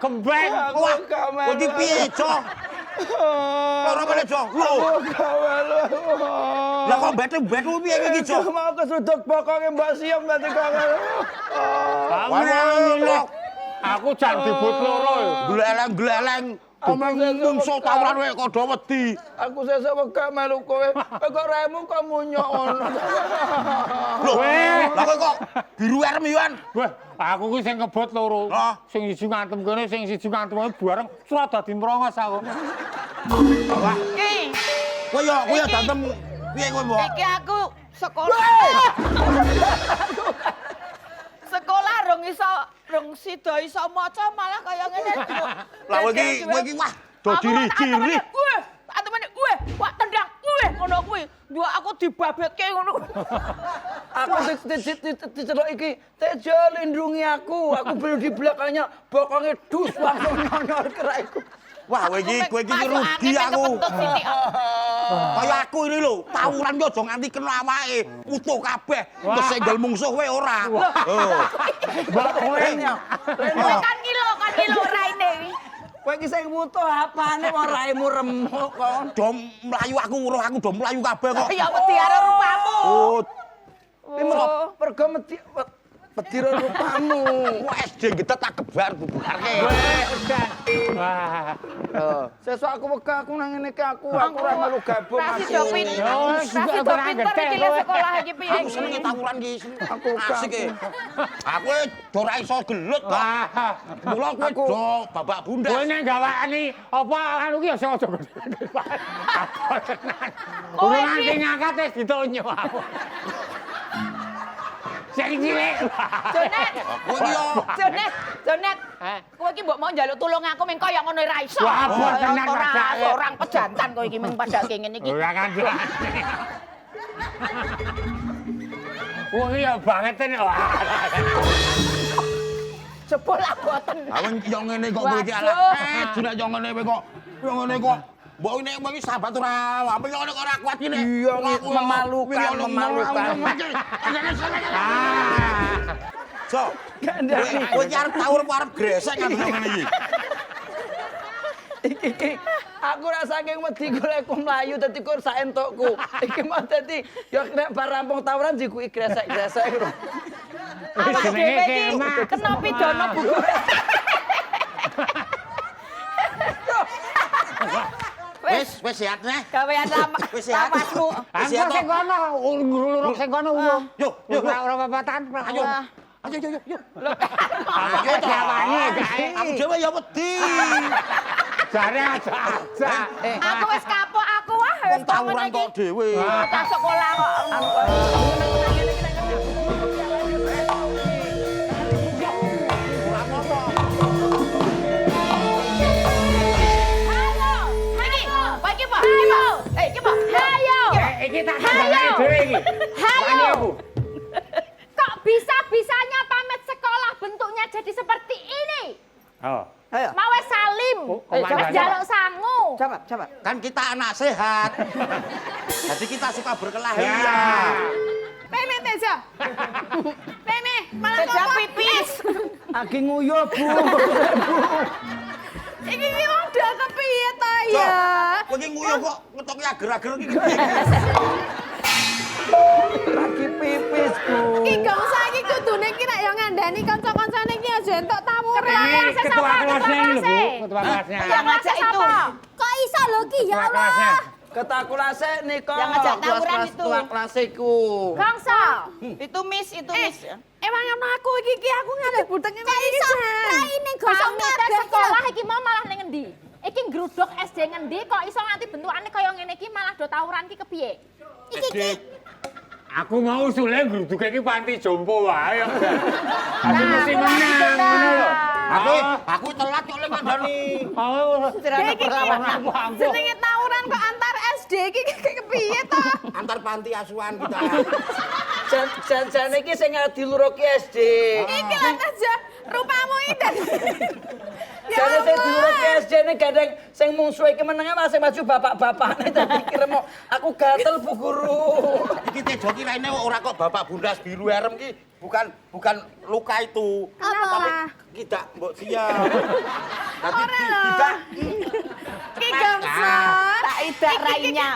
gembeng. Wah, kowe iki piye, Cok? Ora meneh, Cok. Lho. Lah kok betu piye iki, Cok? Mau kesuduk bokonge Mbak Siam nanti kangen. Wah, Aku jan dibut loro. gleleng-gleleng. Omong mungsuh tawuran wae kodho wedi. Aku sesuk wegah melu kowe. Kok raimu kok munyok ngono. Lho, lah kok biru erem yoan. Wah, aku kuwi sing ngebot loro. Ah. Sing siji ngantem kene, sing siji ngantem kene bareng surat dadi merongos aku. Wah, Ki, kowe yo dantem piye kowe, Mbok? iki aku sekolah. Sekolah rong sida iso maca malah kaya ngene. Lah kowe iki wah do ciri-ciri. Atemene kuwe, wak tendang kuwe ngono kuwi. Dua aku dibabetke ngono. Aku diceluk iki Tejo lindungi aku. Aku belum di belakangnya bokonge dus langsung nyonor keraiku. Wah, kowe iki rugi aku. Kaya aku ini lho, tawuran yo aja nganti kena awake. Utuh kabeh. Kesenggel mungsuh kowe ora. Mbak kowe. Kowe kan kilo raine. Kowe iki sing mutuh apane wong raimu remuk kon. Do mlayu aku weruh aku do mlayu kabeh kok. Ya wedi arep rupamu. Oh, Mergo wedi rupamu. wah SD gedet tak gebar bubarke. Wah. Sesuk aku wegah aku nang ngene iki aku ora melu gabung Rasi aku. do pinter. Rasi do pinter iki le sekolah iki piye Aku iki? senenge tawuran iki. Aku asik e. Aku do ora iso gelut kok. Wah. Mula kowe do babak bundas. Kowe nek gawakani apa anu ki aja aja gede. Kowe Ora iki- nganti ngangkat wis ditonyo aku. Sing cilik. Jonet. Kowe iki yo Jonet. Kowe iki mbok mau njaluk tulung aku meng kaya ngono ora iso. Wah, tenan padake. Orang pejantan kowe iki meng padake ngene iki. Ora kan. Wong iya banget wah. Jebul aboten. Awen yo ngene kok kowe iki ala. Junak yo ngene kowe kok. Yo ngene kok. Mbok nek kowe iki sahabat ora, apa yo ora kuat iki nek. Iya, memalukan. So, kowe iki arep tawur apa arep gresek kan ngene iki. Iki aku ra saking wedi golekku mlayu dadi kur sak entukku. Iki mah dadi yo nek bar rampung tawuran jikuki gresek-gresek lho. Awak jenenge dhewe iki kemah. kena pidana buku. Wis sehat neh. Gawean Wis sehat. lapasmu. Aku Siap, sing kono, nguluruk sing kono wong. Yo, yo, yo. Ora apa-apatan. Ayo. Ayo, yo, yo. Ayo diawani gae. Aku dhewe ya wedi. Jare aja. Aku wis kapok aku wah wis Tawuran kok dhewe. tak sekolah kok. Hayo. Iki, kowe iki po. Hayo. Iki po. Hayo. Iki tak sandangane dhewe iki. Wani aku. Kok bisa-bisanya pamit sekolah bentuknya jadi seperti ini? Oh. Ayo. Mau wes salim, wes jaluk sangu. Coba. Kan kita anak sehat. Jadi kita suka berkelahi. Meme Teja. Meme, malah Teja ngomong. pipis. Lagi nguyuh, Bu. Iki ki wong dak kepiye ta So, ya? kowe iki nguyuh kok ngetoki ager-ager iki. Lagi pipis, Bu. Ki gak usah iki kudune ki nek yo ngandani kanca-kancane ki aja entuk tawuran. Ini ketua kelasnya ini lho, Bu. Ketua kelasnya. Yang ngajak itu. Kok iso lho ki ya Ketua kelasnya. Allah. Ketakulase nika. Yang ngajak tawuran itu. Ketua klasiku. Gangsa. Itu miss, itu miss. Emang ana aku iki aku ngadep buteng ngene iki. Kok iso raine gosok kabeh sekolah iki mau malah ning endi? Iki ngruduk SD ngendi kok iso nganti bentukane kaya ngene iki malah do tawuran ki kepiye? Iki Aku mau usule ngruduke iki panti jompo wae ya. Aku mesti menang ngono lho. Aku telat kok lek ngandani. Oh, Sederhana perlawanan. aku ampuh. jenenge tawuran kok antar SD iki kepiye ta? Antar panti asuhan kita. Jan iki sing diluruki SD. Iki lho aja rupamu indah. Jane sing diluruki SD ne gandeng sing mungsuh iki menenge masih maju bapak-bapakne dadi kiremu aku gatel Bu Guru. Iki Tejo ki raine ora kok bapak bundas biru erem ki bukan luka itu. Tapi kita mbok siap. Tapi kita Ki Gongson. Tak idak rainya.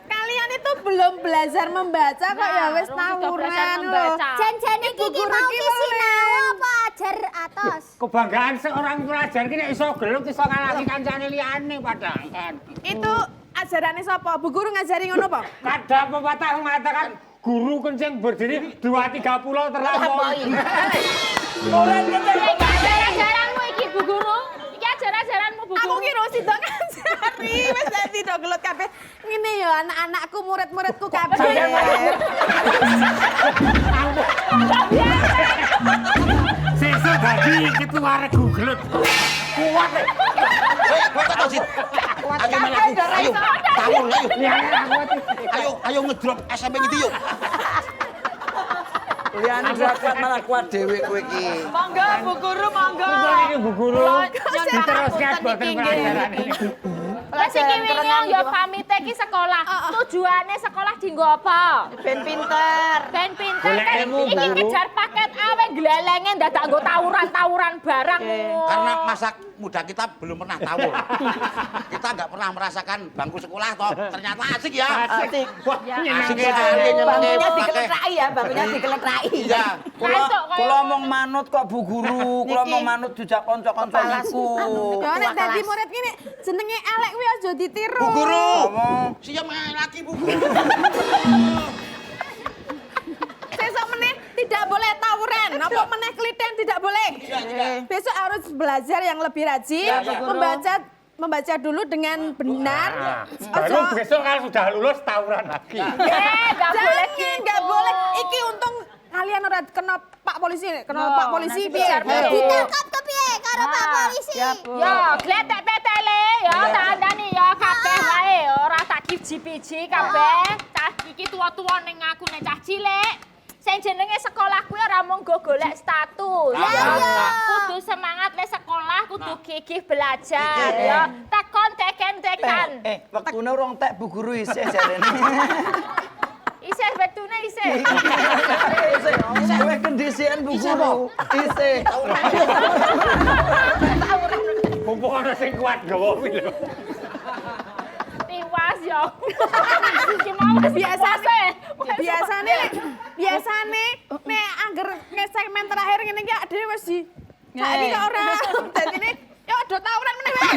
Kalian itu belum belajar membaca kok ya wis Rung sudah belajar tawuran lho. membaca. Jan-jane Kiki mau ki sinau apa ajar atos. Kebanggaan seorang pelajar ki nek iso gelut iso ngalahke kancane liyane padahal kan. Itu ajarane sapa? Bu guru ngajari ngono apa? Kadang pepatah mengatakan guru kencing berdiri 2-3 pulau terlampaui. Ajaran-ajaranmu iki Bu Guru. Iki ajaran-ajaranmu Bu Aku Guru. ki sida ngajari wis dadi do gelut kabeh. Ngene ya anak-anakku murid-muridku kabeh. Sesuk dadi ketua regu gelut. Kuat. kowe kok sih. Ayo melaku. Ayo. Tawur ayo. Liyane aku Ayo ngedrop SMP gitu yuk. Liyane ora kuat malah kuat dhewe kowe iki. Monggo Bu Guru, monggo. iki Bu Guru. Nyon Diteruskan boten pelajaran ini. Wes iki wingi ya pamite iki sekolah. Tujuane sekolah dienggo apa? Ben pinter. Ben pinter Golek kan ilmu, iki Guru. kejar paket awe glelenge dadak nggo tawuran-tawuran barang. Karena masa muda kita belum pernah tawur. Kita nggak pernah merasakan bangku sekolah toh. Ternyata asik ya. Asik. Wah, Asik nyenengke. sekali Bangkunya pakai. dikeletrai ya, bangkunya dikeletrai. Iya. Kula omong manut kok Bu Guru, kula omong manut dijak kanca-kanca niku. Yo nek dadi murid ki nek jenenge elek kuwi aja ditiru. Bu Guru. Ngomong. Siap lagi Bu Guru. Besok meneh tidak boleh tawuran. Apa meneh kliten tidak boleh. Besok harus belajar yang lebih rajin, membaca dulu dengan benar. Baru besok kalau sudah lulus tawuran lagi. Enggak boleh Jangan, nggak boleh. Iki untung kalian ora kena Pak Polisi, kena Pak Polisi nanti piye? biar betul. Ditangkap ke piye karo Pak Polisi? Yo, gletek petele yo tandani yo kabeh wae ora tak biji-biji kabeh. Cah iki tuwa-tuwa ning aku nek cah cilik. Sing jenenge sekolah kuwi ora mung go golek status. Kudu semangat le sekolah, kudu gigih belajar yo. Tekon teken-tekan. Wektune urung tek Bu Guru isih jarene. Isih betune isih. Kowe kendisian Bu Guru. Isih. Mumpung ana sing kuat gawa kuwi lho. Tiwas yo. Iki mau biasane nek angger segmen terakhir ngene iki dhewe wis di saiki kok ora. Dadine yo do tawuran meneh wae.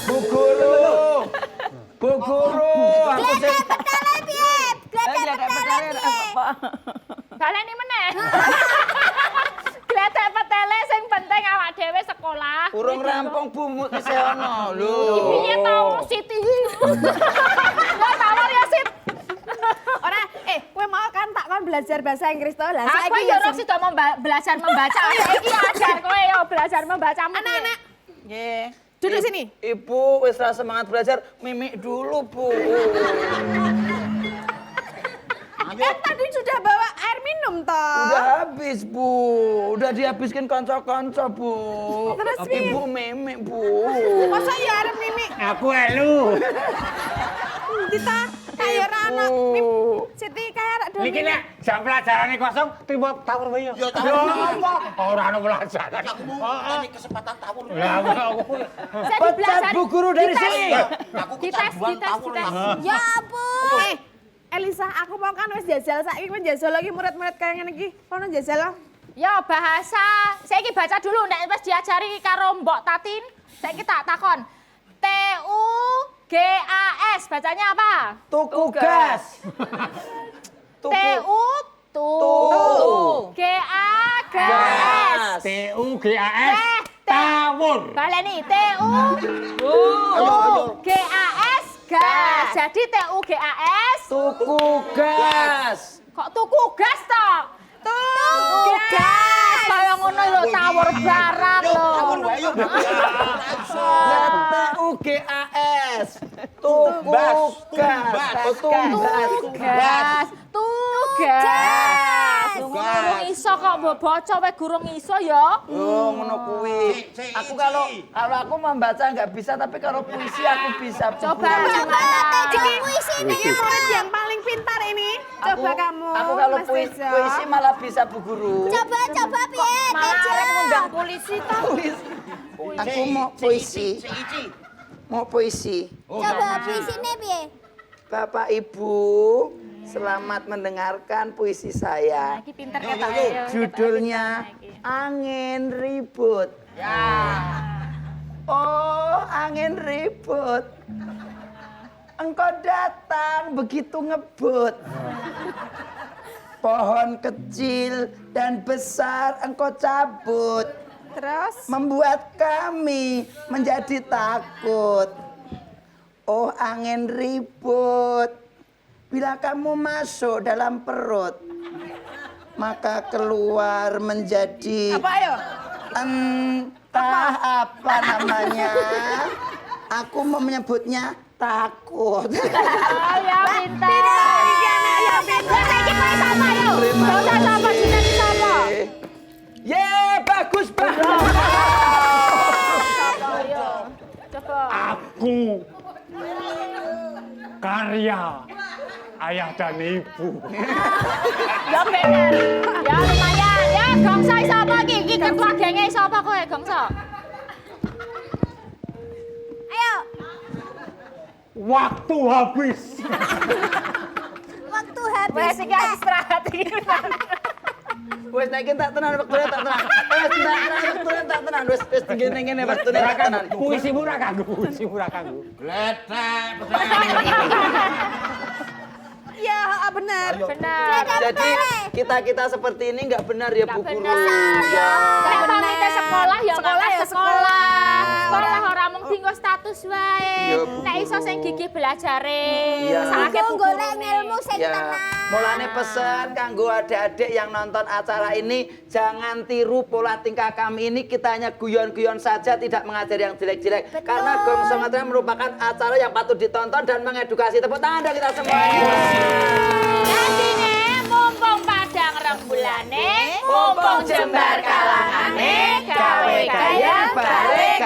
Bu Guru. Bu Guru. Aku sing Petale piye? Gledek petale piye? baleni meneh. Gletek petele sing penting awak dhewe sekolah. urung rampung Bu isih ana lho. Piye to Siti? Lah tawar ya Sit. Ora, kowe mau kan tak kon belajar bahasa Inggris to. Lah Aku saiki ya ora sida belajar membaca. Saiki ajar kowe yo belajar membaca. anak-anak Nggih. duduk sini. Ibu wis ra semangat belajar, mimik dulu, Bu. Kan tadi sudah bawa air minum toh. Udah habis, Bu. Udah dihabiskan kanca-kanca, Bu. Terus piye? Ibu mimik, Bu. Masa ya arep mimi? Aku elu. Dita kaya ora ana. Siti kaya ora do. Niki nek jam pelajarane kosong trimo tawur wae yo. Yo, tawur. apa? Ora ana pelajaran. Aku mau tadi kesempatan tawur. Lah aku Jadi Pecat belajar. Bu Guru dari sini. Aku Dites, kecanduan dites, tawur dites. langsung. Ya ampun. Elisa, aku mau kan wis jajal saiki kowe jajal lagi murid-murid kaya ngene iki. Kono jajal lah. Yo bahasa. Saiki baca dulu nek wis diajari karo Mbok Tatin. Saiki tak takon. TUGAS bacanya apa? Tuku gas. TUGAS. TUGAS tawur. Baleni TUGAS gas. Jadi TUGAS Tuku gas. kok tuku gas toh? Tuku gas. Kaya ngono lho tawur barang lho. Tawur wae yo. TUGAS. Tuku gas. Tugas. Tugas. Gurung iso kok mbok baca wae gurung iso ya. Oh, ngono kuwi. Aku kalau aku membaca nggak bisa, tapi kalau puisi aku bisa. Bu Coba Guru. gimana? Iki murid yang paling pintar ini. Coba kamu. Aku kalau Mas puisi Tejo. malah bisa Bu Guru. Coba piye, Malah Tejo. arep ngundang polisi toh. Aku mau puisi. Mau puisi. Coba puisine piye? Bapak Ibu, selamat mendengarkan puisi saya. Iki pinter ketoke. Judulnya Angin Ribut. Oh, angin ribut. Engkau datang begitu ngebut. Pohon kecil dan besar engkau cabut. Terus Membuat kami menjadi takut. Oh, angin ribut. Bila kamu masuk dalam perut, maka keluar menjadi apa ayo? entah apa namanya. Aku mau menyebutnya takut. Oh ya pinter. Ya pinter. Saiki kowe sapa yo? Gak usah sapa jenenge sapa. Ye, bagus banget. Sapa yo? Coba. Aku karya ayah dan ibu. Ya bener. Ya lumayan. Ya gongso iso apa iki? Iki ketua genge iso apa kowe gongso? Ayo, Waktu habis. waktu habis. Wes iki aku istirahat iki. Wes nek tak tenan wektune tak tenan. Wes tak tenan wektune tak tenan. Wes ngene wektune tak tenan. Puisimu ra kanggo. Gletek, Ya, benar. Bener. Jadi kita seperti ini nggak benar ya Bu Guru. Bener. Ya. Nek pamite sekolah ya Sekolah ya sekolah. Sekolah ora mung dienggo status wae. Iya, Bu Nek iso sing gigih belajare. Iya. Sakake Aku golek ilmu sing Ya, tenang. mulane pesan kanggo adik-adik yang nonton acara ini, jangan tiru pola tingkah kami ini. Kita hanya guyon-guyon saja, tidak mengajari yang jelek-jelek. Betul. Karena Gong Sumatera merupakan acara yang patut ditonton dan mengedukasi. Tepuk tangan dong kita semuanya. Dadine mumpung padang rembulane, mumpung jembar kalangane, gawe gaya bareng